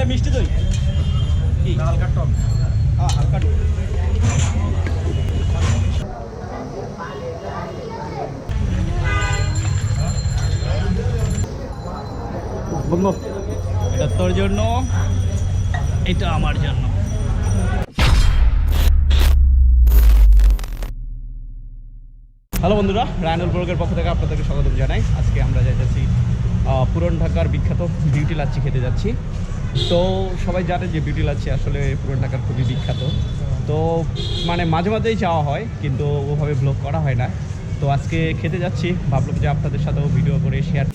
মিষ্টি দই কি হালকা টক, হ্যাঁ হালকা টক। বন্ধু এটা তোর জন্য, এটা আমার জন্য। হ্যালো বন্ধুরা, রায়নুল ব্লগের পক্ষ থেকে আপনাদেরকে স্বাগত জানাই। আজকে আমরা যাচ্ছি পুরান ঢাকার বিখ্যাত বিউটি লাচ্ছি খেতে যাচ্ছি। তো সবাই জানে যে বিউটি লাচ্ছি আসলে পুরান ঢাকার খুবই বিখ্যাত। তো মানে মাঝে মাঝেই যাওয়া হয়, কিন্তু ওভাবে ব্লগ করা হয় না। তো আজকে খেতে যাচ্ছি, ভাবলাম যে আপনাদের সাথেও ভিডিও করে শেয়ার।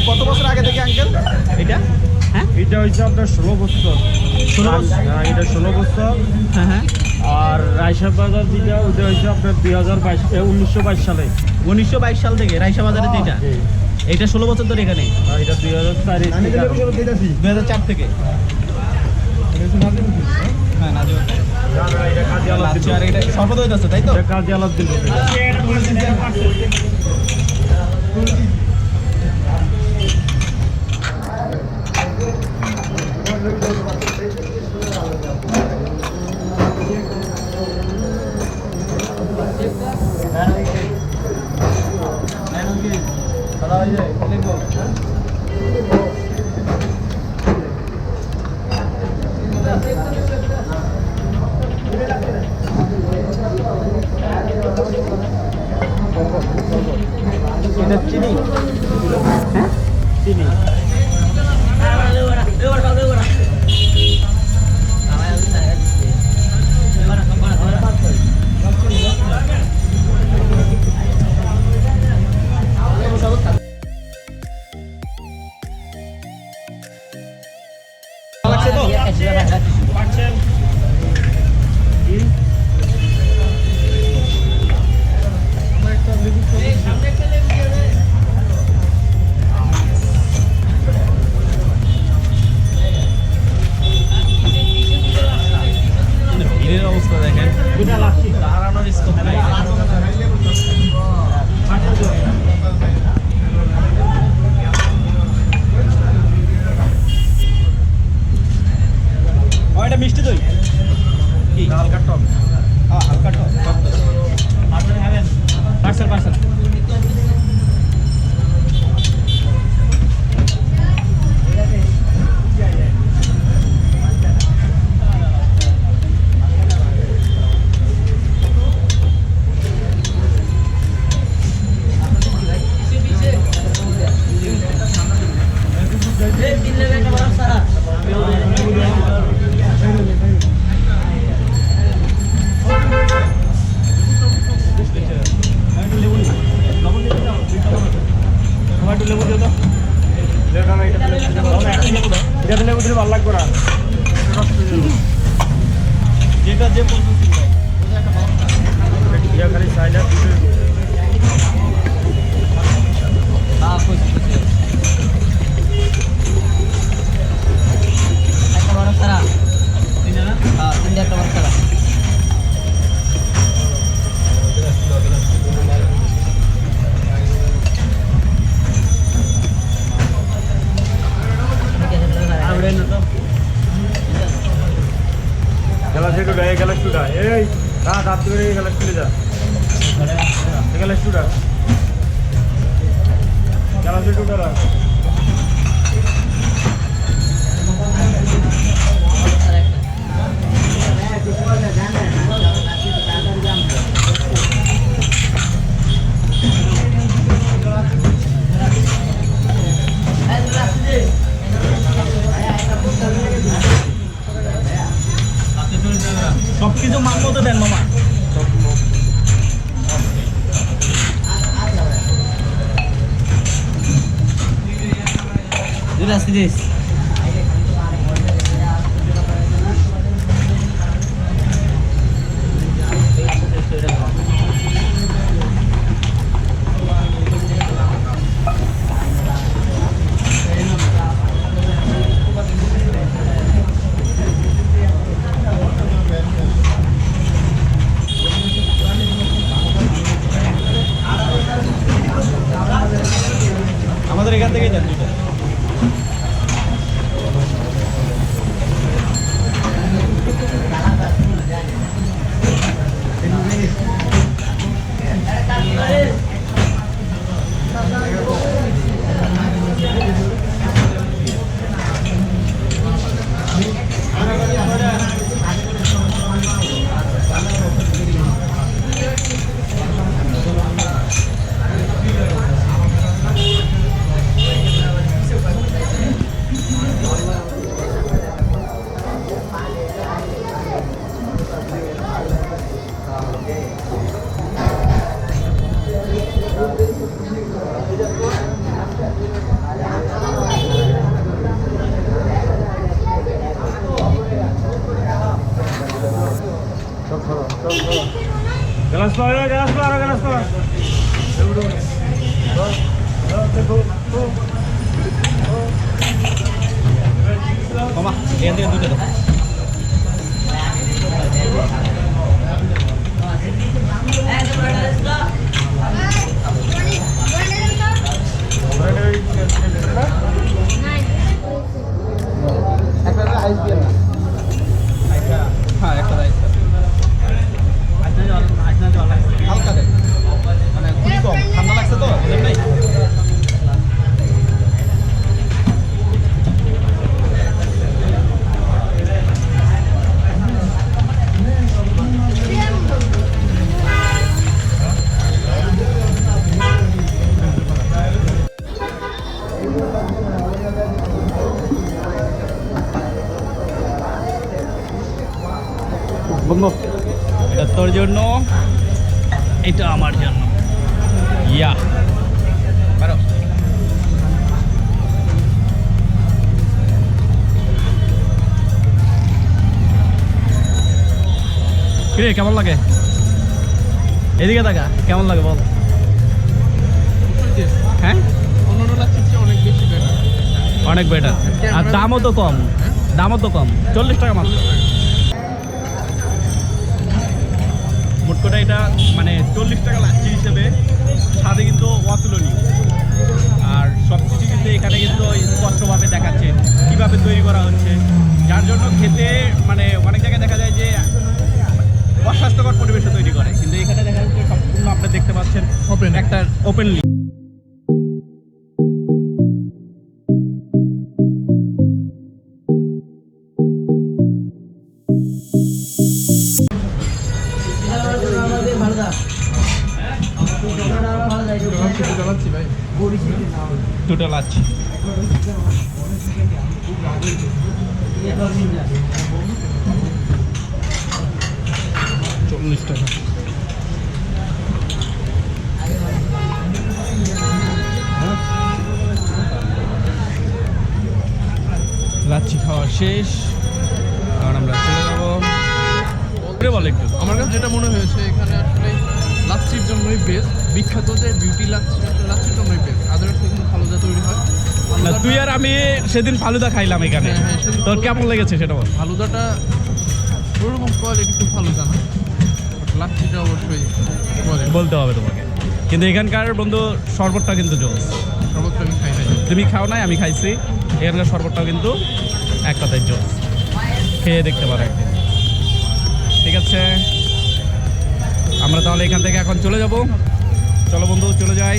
কত বছর আগে থেকে আঙ্কেল এটা? হ্যাঁ, এটা হচ্ছে আপনার 16 বছর। 16 বছর? হ্যাঁ, এটা 16 বছর। হ্যাঁ হ্যাঁ। আর রাইসা বাজার যেটা ওটা হচ্ছে আপনার 1922 সালে। 1922 সাল থেকে রাইসা বাজারে যেটা, এটা 16 বছর ধরে এখানে। আর এটা 2004 থেকে। হ্যাঁ নাজিম। এটা কাজী আলাউদ্দিন। আর এটা সর্বদা হইতাছে তাই তো? এটা কাজী আলাউদ্দিন। এটা চিনি? হ্যাঁ চিনি। লাগছে তো? পাচ্ছেন ভিড়ের অবস্থা দেখেন, দাঁড়ানোর স্কোপ নাই। এটা মিষ্টি দই কি হালকা টক, হ্যাঁ হালকা টক। Parcel parcel. ভালো লাগবে না যেটা যে বলতেছি ভাই খালি সাইডার গ্যালাক্সিটা এই রাত করে গ্যালাক্সিতে যা গ্যালাক্সিটা গ্যালাক্সিটা সব কিছু মান মতো দেন মামা আমাদের এখান থেকেই যান দুটো গ্যালাস পাওয়া মামা এখান থেকে দুটো দাও হ্যাঁ একটা হালকা দেয় মানে খুবই কম ঠান্ডা লাগছে তো বুঝলেন নাই বন্ধু এটা তোর জন্য এটা আমার জন্য ইয়া পারো কিরে কেমন লাগে এদিকে তাকা কেমন লাগে বল হ্যাঁ অনেক বেটার আর দামও তো কম 40 টাকা মাত্র মোট কথা এটা মানে 40 টাকা লাচ্ছি হিসেবে স্বাদে কিন্তু অতুলনীয় আর সব কিছু কিন্তু এখানে কিন্তু স্পষ্টভাবে দেখাচ্ছে কীভাবে তৈরি করা হচ্ছে যার জন্য খেতে মানে অনেক জায়গায় দেখা যায় যে অস্বাস্থ্যকর পরিবেশে তৈরি করে কিন্তু এখানে দেখা যাচ্ছে সম্পূর্ণ আপনি দেখতে পাচ্ছেন একটা ওপেনলি টোটাল আছে 40 টাকা লাচ্ছি লাচ্ছি খাওয়া শেষ, কারণ আমরা চলে যাবো। বলে একটু আমার কাছে যেটা মনে হয়েছে এখানে আসলে লাচ্ছির জন্যই বেস্ট, বিখ্যাত যে বিউটি লাচ্ছি লাচ্ছির জন্যই বেস্ট। আদারস কিন্তু ফালুদা তৈরি হয়। না, তুই আর আমি সেদিন ফালুদা খাইলাম এখানে, হ্যাঁ, হ্যাঁ, সেদিন তোর ফালুদা- কেমন লেগেছে সেটা বল। ফালুদাটা ওরকম কোয়ালিটি খুব ফালুদা না, বাট লাচ্ছিটা অবশ্যই কোয়ালিটি। বলতে হবে তোমাকে, কিন্তু এখানকার বন্ধু শরবতটা কিন্তু জোস। সর্বত্র আমি খাই নাই। তুমি খাও নাই, আমি খাইছি। এখানকার শরবতটাও কিন্তু এক কথায় জোস, খেয়ে দেখতে পারো একদিন। ঠিক আছে, আমরা তাহলে এখান থেকে এখন চলে যাব। চলো বন্ধু, চলে যাই।